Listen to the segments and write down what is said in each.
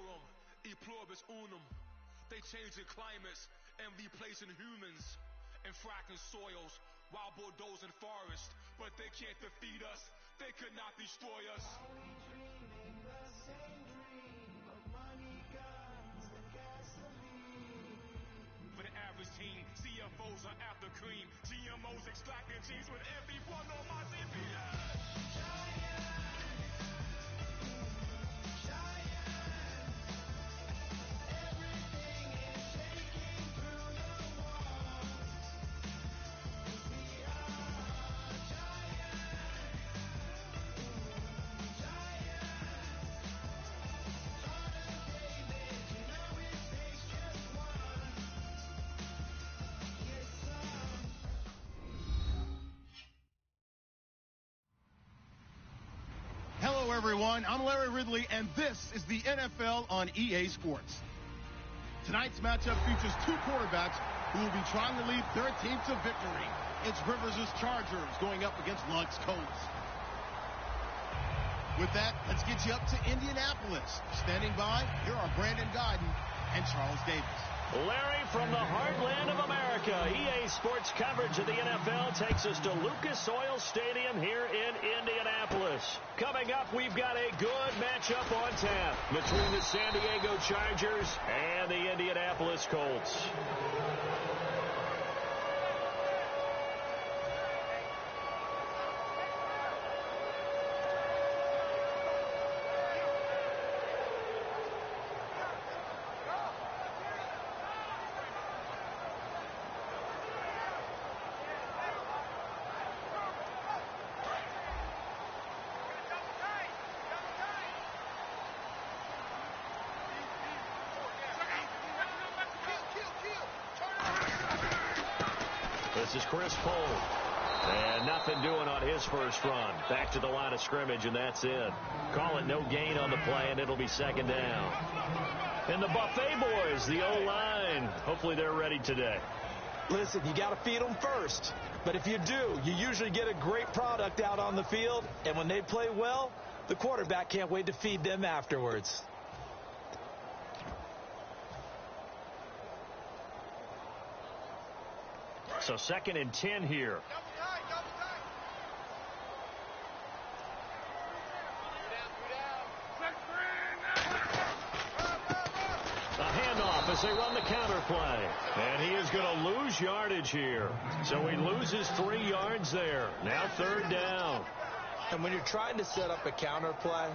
forum, e pluribus unum. They changing climates and replacing humans and fracking soils while bulldozing forests. But they can't defeat us. They could not destroy us. Are we dreaming the same dream of money, guns, and gasoline? For the average team, CFOs are after cream. GMOs extracting genes with everyone on my CPS. Hello, everyone. I'm Larry Ridley, and this is the NFL on EA Sports. Tonight's matchup features two quarterbacks who will be trying to lead their team to victory. It's Rivers' Chargers going up against Luck's Colts. With that, let's get you up to Indianapolis. Standing by, here are Brandon Godden and Charles Davis. Larry, from the heartland of America, EA Sports coverage of the NFL takes us to Lucas Oil Stadium here in Indianapolis. Coming up, we've got a good matchup on tap between the San Diego Chargers and the Indianapolis Colts. This is Chris Cole. And nothing doing on his first run. Back to the line of scrimmage, and that's it. Call it no gain on the play, and it'll be second down. And the Buffet boys, the O-line, hopefully they're ready today. Listen, you got to feed them first. But if you do, you usually get a great product out on the field. And when they play well, the quarterback can't wait to feed them afterwards. So 2nd and 10 here. A handoff as they run the counter play. And he is going to lose yardage here. So he loses 3 yards there. Now 3rd down. And when you're trying to set up a counter play,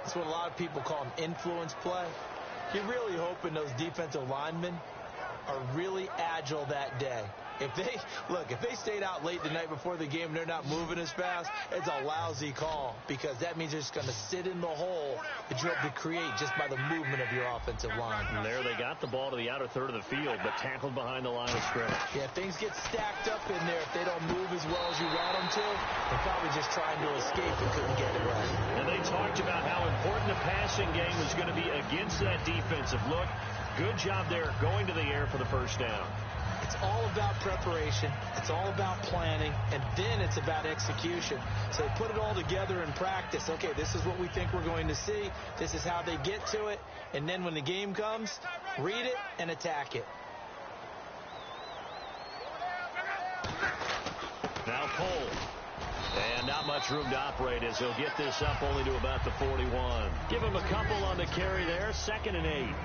it's what a lot of people call an influence play. You're really hoping those defensive linemen are really agile that day. If they stayed out late the night before the game and they're not moving as fast, it's a lousy call because that means they're just going to sit in the hole that you hope to create just by the movement of your offensive line. And there they got the ball to the outer third of the field, but tackled behind the line of scrimmage. Yeah, things get stacked up in there. If they don't move as well as you want them to, they're probably just trying to escape and couldn't get it right. And they talked about how important the passing game was going to be against that defensive look. Good job there going to the air for the first down. It's all about preparation. It's all about planning. And then it's about execution. So they put it all together in practice. Okay, this is what we think we're going to see. This is how they get to it. And then when the game comes, read it and attack it. Now Cole. And not much room to operate as he'll get this up only to about the 41. Give him a couple on the carry there. 2nd and 8.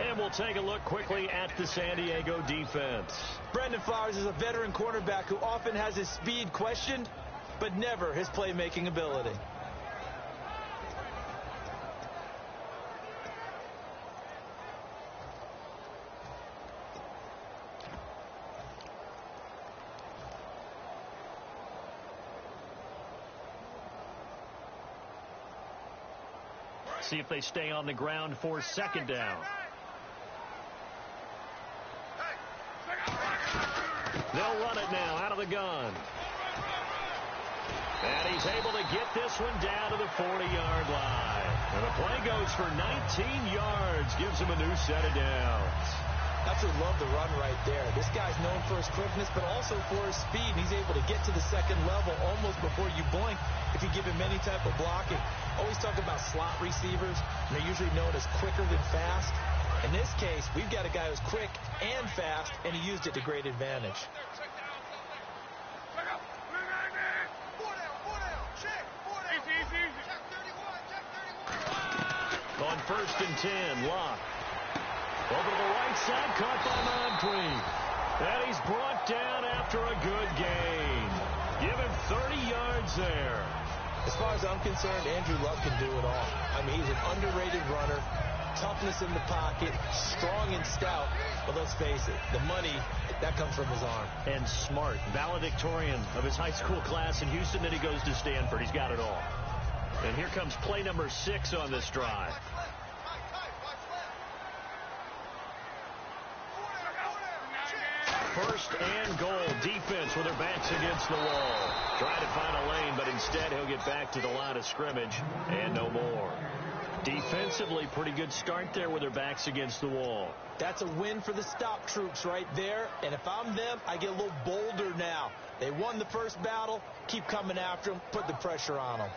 And we'll take a look quickly at the San Diego defense. Brandon Flowers is a veteran cornerback who often has his speed questioned, but never his playmaking ability. See if they stay on the ground for 2nd down. They'll run it now out of the gun. And he's able to get this one down to the 40-yard line. And the play goes for 19 yards, gives him a new set of downs. Absolutely love the run right there. This guy's known for his quickness, but also for his speed. And he's able to get to the second level almost before you blink if you give him any type of blocking. Always talk about slot receivers, and they're usually known as quicker than fast. In this case, we've got a guy who's quick and fast, and he used it to great advantage. On 1st and 10, Locke. Over to the right side, caught by Moncrief. And he's brought down after a good gain. Give him 30 yards there. As far as I'm concerned, Andrew Luck can do it all. I mean, he's an underrated runner. Toughness in the pocket, strong and stout. But let's face it, the money, that comes from his arm. And smart, valedictorian of his high school class in Houston. Then he goes to Stanford. He's got it all. And here comes play number 6 on this drive. First and goal. Defense with their backs against the wall. Trying to find a lane, but instead he'll get back to the line of scrimmage and no more. Defensively, pretty good start there with their backs against the wall. That's a win for the stop troops right there. And if I'm them, I get a little bolder now. They won the first battle. Keep coming after them. Put the pressure on them.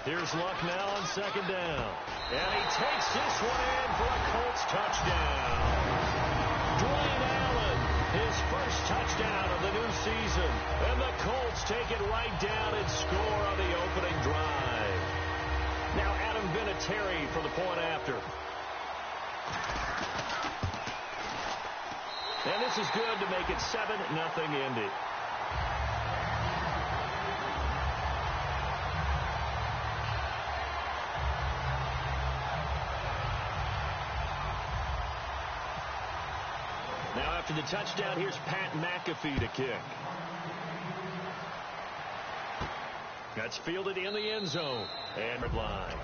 Here's Luck now on 2nd down. And he takes this one in for a Colts touchdown. Dwayne Allen, his first touchdown of the new season. And the Colts take it right down and score on the opening drive. Now Adam Vinatieri for the point after. And this is good to make it 7-0 Indy. Now after the touchdown, here's Pat McAfee to kick. That's fielded in the end zone. And red line.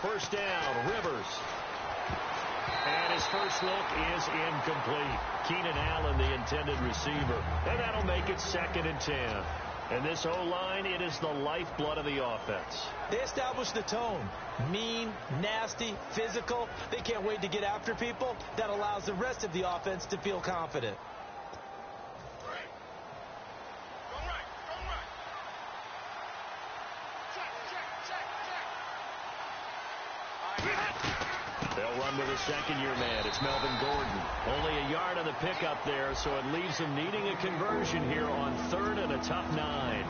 First down, Rivers. And his first look is incomplete. Keenan Allen, the intended receiver. And that'll make it 2nd and 10. And this O-line, it is the lifeblood of the offense. They established the tone. Mean, nasty, physical. They can't wait to get after people. That allows the rest of the offense to feel confident. They'll run with a second-year man. It's Melvin Gordon. Only a yard on the pickup there, so it leaves him needing a conversion here on 3rd and a tough 9.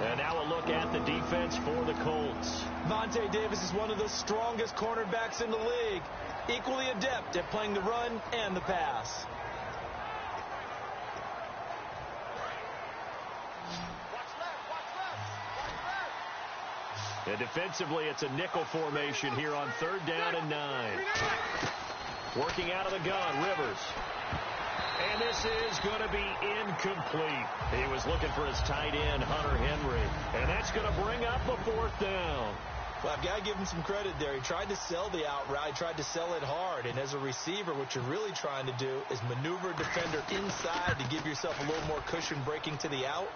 And now a look at the defense for the Colts. Vontae Davis is one of the strongest cornerbacks in the league. Equally adept at playing the run and the pass. And defensively, it's a nickel formation here on 3rd down and 9. Working out of the gun, Rivers. And this is going to be incomplete. He was looking for his tight end, Hunter Henry. And that's going to bring up a 4th down. Well, I've got to give him some credit there. He tried to sell the out route, tried to sell it hard. And as a receiver, what you're really trying to do is maneuver a defender inside to give yourself a little more cushion breaking to the out.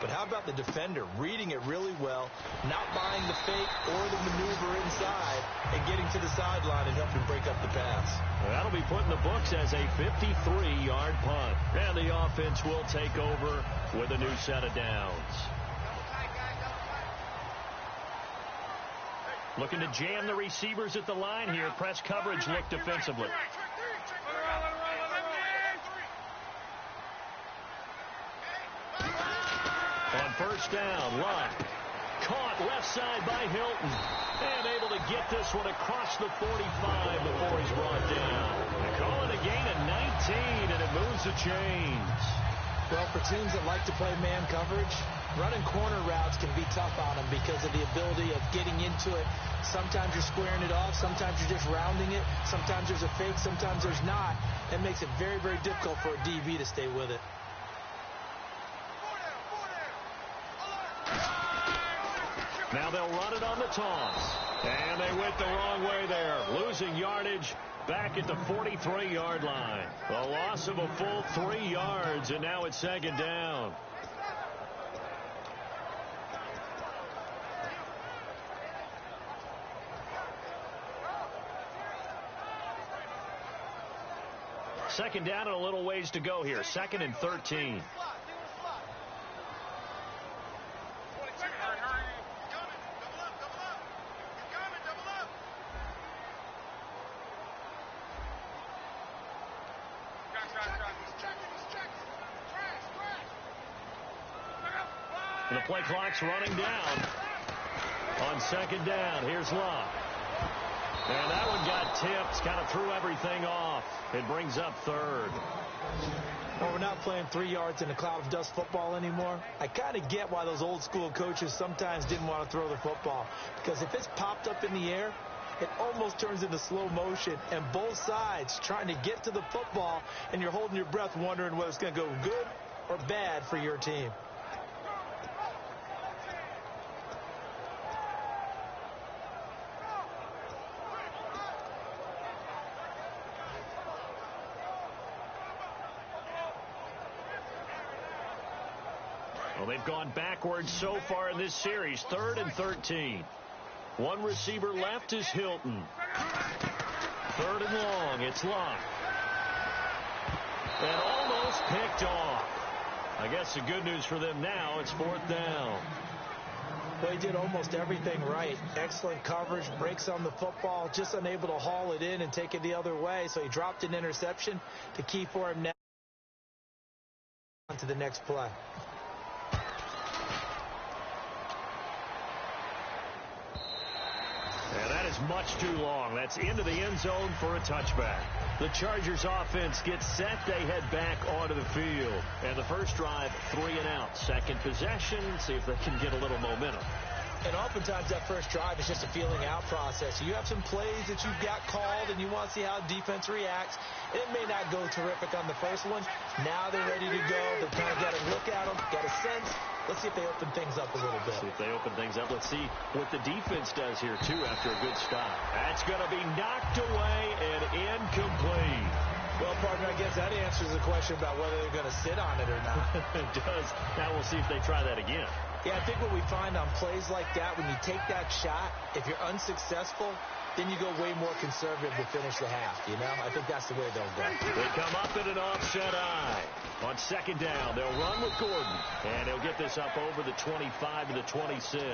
But how about the defender reading it really well, not buying the fake or the maneuver inside, and getting to the sideline and helping break up the pass? Well, that'll be put in the books as a 53-yard punt. And the offense will take over with a new set of downs. Looking to jam the receivers at the line here. Press coverage look defensively. On 1st down, Luck. Caught left side by Hilton. And able to get this one across the 45 before he's brought down. They call it a gain of 19, and it moves the chains. Well, for teams that like to play man coverage, running corner routes can be tough on them because of the ability of getting into it. Sometimes you're squaring it off. Sometimes you're just rounding it. Sometimes there's a fake. Sometimes there's not. That makes it very, very difficult for a DB to stay with it. Now they'll run it on the toss. And they went the wrong way there, losing yardage back at the 43-yard line. A loss of a full 3 yards, and now it's second down. Second down and a little ways to go here. 2nd and 13. The play clock's running down on second down. Here's Love. And that one got tipped, kind of threw everything off. It brings up 3rd. Well, we're not playing 3 yards in a cloud of dust football anymore. I kind of get why those old school coaches sometimes didn't want to throw the football. Because if it's popped up in the air, it almost turns into slow motion. And both sides trying to get to the football, and you're holding your breath wondering whether it's going to go good or bad for your team. Well, they've gone backwards so far in this series. 3rd and 13. One receiver left is Hilton. 3rd and long. It's Locke. And almost picked off. I guess the good news for them now, it's 4th down. Well, he did almost everything right. Excellent coverage, breaks on the football, just unable to haul it in and take it the other way. So he dropped an interception. The key for him now on to the next play. And that is much too long. That's into the end zone for a touchback. The Chargers offense gets set. They head back onto the field. And the first drive, 3 and out. Second possession, see if they can get a little momentum. And oftentimes that first drive is just a feeling out process. You have some plays that you've got called and you want to see how defense reacts. It may not go terrific on the first one. Now they're ready to go. They've kind of got to look at them, got a sense. Let's see if they open things up a little bit. See if they open things up. Let's see what the defense does here, too, after a good stop. That's going to be knocked away and incomplete. Well, partner, I guess that answers the question about whether they're going to sit on it or not. It does. Now we'll see if they try that again. Yeah, I think what we find on plays like that, when you take that shot, if you're unsuccessful, then you go way more conservative to finish the half, you know? I think that's the way they'll go. They come up in an offset eye. On second down, they'll run with Gordon. And he'll get this up over the 25 to the 26.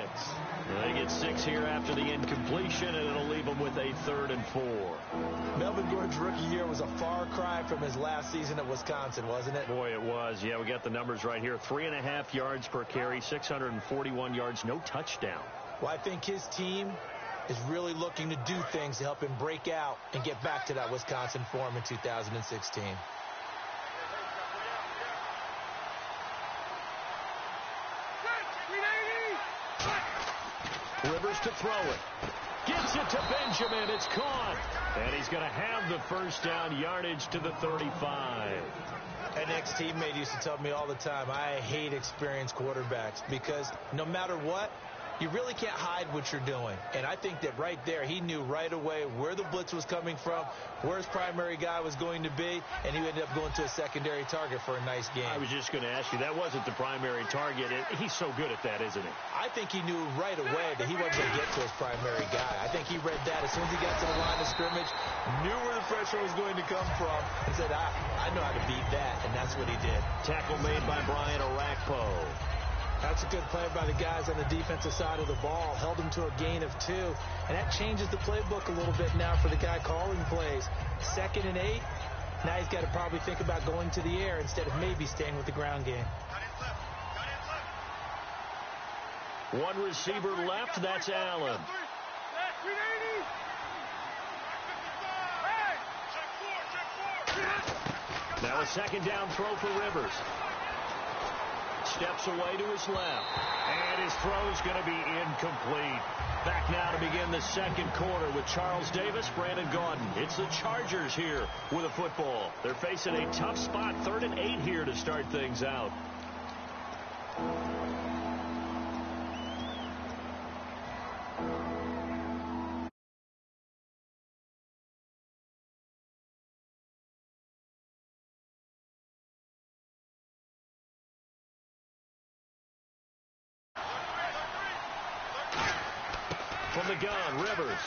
They get 6 here after the incompletion, and it'll leave them with a 3rd and 4. Melvin Gordon's rookie year was a far cry from his last season at Wisconsin, wasn't it? Boy, it was. Yeah, we got the numbers right here. 3.5 yards per carry, 641 yards, no touchdown. Well, I think his team is really looking to do things to help him break out and get back to that Wisconsin form in 2016. Rivers to throw it. Gets it to Benjamin. It's caught. And he's going to have the first down, yardage to the 35. An ex-teammate used to tell me all the time, I hate experienced quarterbacks because no matter what, you really can't hide what you're doing. And I think that right there, he knew right away where the blitz was coming from, where his primary guy was going to be, and he ended up going to a secondary target for a nice game. I was just going to ask you, that wasn't the primary target. He's so good at that, isn't he? I think he knew right away that he wasn't going to get to his primary guy. I think he read that as soon as he got to the line of scrimmage, knew where the pressure was going to come from, and said, I know how to beat that, and that's what he did. Tackle made by Brian Orakpo. That's a good play by the guys on the defensive side of the ball. Held him to a gain of 2. And that changes the playbook a little bit now for the guy calling plays. 2nd and 8. Now he's got to probably think about going to the air instead of maybe staying with the ground game. One receiver left. That's Allen. Now a second down throw for Rivers. Steps away to his left. And his throw's going to be incomplete. Back now to begin the second quarter with Charles Davis, Brandon Gaudin. It's the Chargers here with a football. They're facing a tough spot, 3rd and 8 here to start things out. From the gun, Rivers.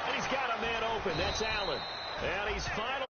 And he's got a man open. That's Allen. And he's final.